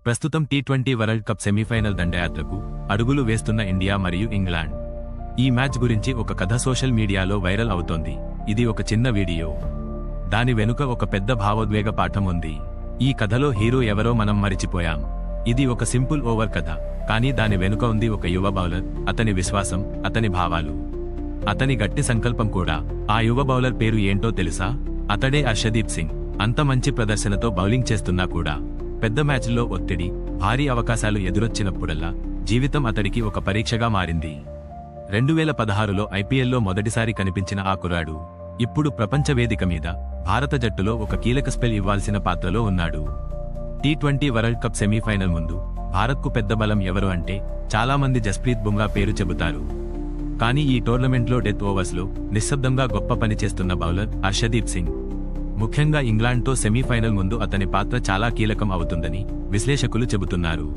ప్రస్తుతం T20 world cup semi-final దండయాత్రకు అడుగులు వేస్తున్న ఇండియా మరియు ఇంగ్లాండ్. ఈ మ్యాచ్ గురించి ఒక కథ సోషల్ మీడియాలో వైరల్ అవుతోంది. ఇది ఒక చిన్న వీడియో. దాని వెనుక ఒక పెద్ద భావోద్వేగ పాఠం ఉంది. ఈ కథలో హీరో ఎవరో మనం మరిచిపోయాం. ఇది ఒక సింపుల్ ఓవర్ కథ, కానీ దాని వెనుక ఉంది ఒక యువ బౌలర్, అతని విశ్వాసం, అతని భావాలు, అతని గట్టి సంకల్పం కూడా. ఆ యువ బౌలర్ పేరు ఏంటో తెలుసా? అతడే అర్షదీప్ సింగ్. అంత మంచి ప్రదర్శనతో బౌలింగ్ చేస్తున్నా కూడా పెద్ద మ్యాచ్ల్లో ఒత్తిడి, భారీ అవకాశాలు ఎదురొచ్చినప్పుడల్లా జీవితం అతడికి ఒక పరీక్షగా మారింది. 2016లో ఐపీఎల్లో మొదటిసారి కనిపించిన ఆ కుర్రాడు ఇప్పుడు ప్రపంచ వేదిక మీద భారత జట్టులో ఒక కీలక స్పెల్ ఇవ్వాల్సిన పాత్రలో ఉన్నాడు. టీ20 వరల్డ్ కప్ సెమీఫైనల్ ముందు భారత్కు పెద్ద బలం ఎవరు అంటే చాలామంది జస్ప్రీత్ బుమ్రా పేరు చెబుతారు. కానీ ఈ టోర్నమెంట్లో డెత్ ఓవర్స్లో నిశ్శబ్దంగా గొప్ప పని చేస్తున్న బౌలర్ అర్షదీప్ సింగ్. ముఖ్యంగా ఇంగ్లాండ్తో సెమీఫైనల్ ముందు అతని పాత్ర చాలా కీలకం అవుతుందని విశ్లేషకులు చెబుతున్నారు.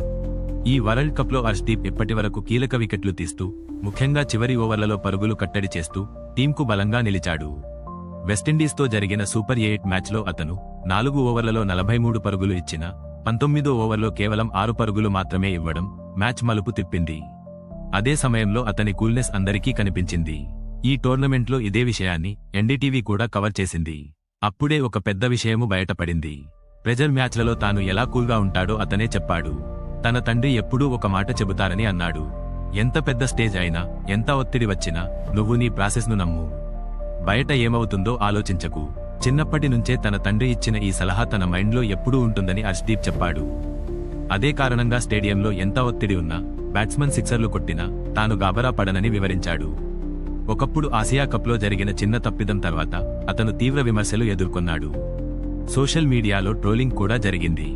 ఈ వరల్డ్ కప్లో అర్షదీప్ ఇప్పటివరకు కీలక వికెట్లు తీస్తూ, ముఖ్యంగా చివరి ఓవర్లలో పరుగులు కట్టడి చేస్తూ టీంకు బలంగా నిలిచాడు. వెస్టిండీస్తో జరిగిన సూపర్ 8 మ్యాచ్లో అతను 4 ఓవర్లలో 43 పరుగులు ఇచ్చిన 19వ ఓవర్లో కేవలం 6 పరుగులు మాత్రమే ఇవ్వడం మ్యాచ్ మలుపు తిప్పింది. అదే సమయంలో అతని కూల్నెస్ అందరికీ కనిపించింది. ఈ టోర్నమెంట్లో ఇదే విషయాన్ని ఎన్డీటీవీ కూడా కవర్ చేసింది. అప్పుడే ఒక పెద్ద విషయము బయటపడింది. ప్రెజర్ మ్యాచ్లలో తాను ఎలా కూల్గా ఉంటాడో అతనే చెప్పాడు. తన తండ్రి ఎప్పుడూ ఒక మాట చెబుతారని అన్నాడు. ఎంత పెద్ద స్టేజ్ అయినా, ఎంత ఒత్తిడి వచ్చినా నువ్వు నీ ప్రాసెస్ను నమ్ము. బయట ఏమవుతుందో ఆలోచించకు. చిన్నప్పటి నుంచే తన తండ్రి ఇచ్చిన ఈ సలహా తన మైండ్లో ఎప్పుడూ ఉంటుందని అర్షదీప్ చెప్పాడు. అదే కారణంగా స్టేడియంలో ఎంత ఒత్తిడి ఉన్నా, బ్యాట్స్మన్ సిక్సర్లు కొట్టినా తాను గాబరా పడనని వివరించాడు. ఒకప్పుడు ఆసియా కప్లో జరిగిన చిన్న తప్పిదం తర్వాత అతను తీవ్ర విమర్శలు ఎదుర్కొన్నాడు. సోషల్ మీడియాలో ట్రోలింగ్ కూడా జరిగింది.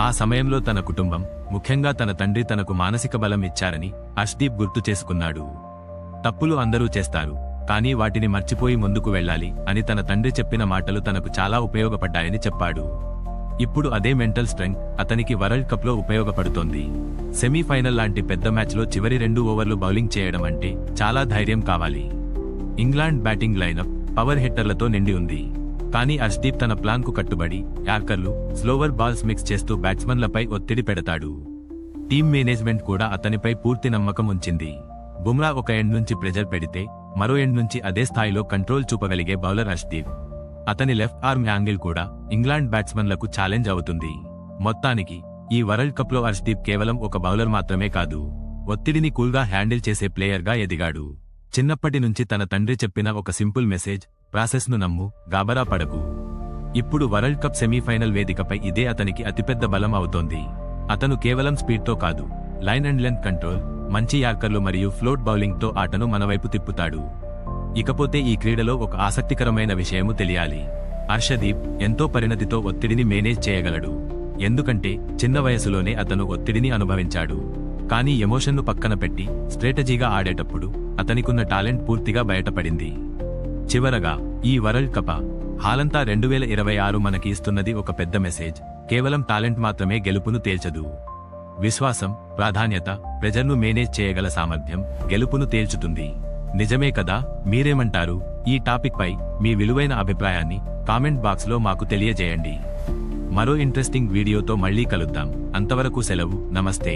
ఆ సమయంలో తన కుటుంబం, ముఖ్యంగా తన తండ్రి తనకు మానసిక బలం ఇచ్చారని అర్షదీప్ గుర్తు చేసుకున్నాడు. తప్పులు అందరూ చేస్తారు, కానీ వాటిని మర్చిపోయి ముందుకు వెళ్ళాలి అని తన తండ్రి చెప్పిన మాటలు తనకు చాలా ఉపయోగపడ్డాయని చెప్పాడు. ఇప్పుడు అదే మెంటల్ స్ట్రెంగ్త్ అతనికి వరల్డ్ కప్లో ఉపయోగపడుతోంది. సెమీఫైనల్ లాంటి పెద్ద మ్యాచ్లో చివరి 2 ఓవర్లు బౌలింగ్ చేయడం అంటే చాలా ధైర్యం కావాలి. ఇంగ్లాండ్ బ్యాటింగ్ లైనప్ పవర్ హిట్టర్లతో నిండి ఉంది. కానీ అర్షదీప్ తన ప్లాన్కు కట్టుబడి యార్కర్లు, స్లోవర్ బాల్స్ మిక్స్ చేస్తూ బ్యాట్స్మన్లపై ఒత్తిడి పెడతాడు. టీమ్ మేనేజ్మెంట్ కూడా అతనిపై పూర్తి నమ్మకం ఉంచింది. బుమ్రా ఒక ఎండ్ నుంచి ప్రెజర్ పెడితే, మరో ఎండ్ నుంచి అదే స్థాయిలో కంట్రోల్ చూపగలిగే బౌలర్ అర్షదీప్. అతని లెఫ్ట్ ఆర్మ్ యాంగిల్ కూడా ఇంగ్లాండ్ బ్యాట్స్మన్లకు ఛాలెంజ్ అవుతుంది. మొత్తానికి ఈ వరల్డ్ కప్లో అర్షదీప్ కేవలం ఒక బౌలర్ మాత్రమే కాదు, ఒత్తిడిని కూల్గా హ్యాండిల్ చేసే ప్లేయర్గా ఎదిగాడు. చిన్నప్పటి నుంచి తన తండ్రి చెప్పిన ఒక సింపుల్ మెసేజ్, ప్రాసెస్ను నమ్ము, గాబరా పడకు. ఇప్పుడు వరల్డ్ కప్ సెమీఫైనల్ వేదికపై ఇదే అతనికి అతిపెద్ద బలం అవుతోంది. అతను కేవలం స్పీడ్తో కాదు, లైన్ అండ్ లెంత్ కంట్రోల్, మంచి యార్కర్లు మరియు ఫ్లోట్ బౌలింగ్తో ఆటను మనవైపు తిప్పుతాడు. ఇకపోతే ఈ క్రీడలో ఒక ఆసక్తికరమైన విషయము తెలియాలి. అర్షదీప్ ఎంతో పరిణతితో ఒత్తిడిని మేనేజ్ చేయగలడు. ఎందుకంటే చిన్న వయసులోనే అతను ఒత్తిడిని అనుభవించాడు. కానీ ఎమోషన్ను పక్కన పెట్టి స్ట్రాటజీగా ఆడేటప్పుడు అతనికున్న టాలెంట్ పూర్తిగా బయటపడింది. చివరగా ఈ వరల్డ్ కప్ హాలంతా 2026 మనకి ఇస్తున్నది ఒక పెద్ద మెసేజ్. కేవలం టాలెంట్ మాత్రమే గెలుపును తేల్చదు. విశ్వాసం, ప్రాధాన్యత, ప్రెజర్ను మేనేజ్ చేయగల సామర్థ్యం గెలుపును తేల్చుతుంది. నిజమే కదా? మీరేమంటారు? ఈ టాపిక్ పై మీ విలువైన అభిప్రాయాన్ని కామెంట్ బాక్స్లో మాకు తెలియజేయండి. మరో ఇంట్రెస్టింగ్ వీడియోతో మళ్ళీ కలుద్దాం. అంతవరకు సెలవు, నమస్తే.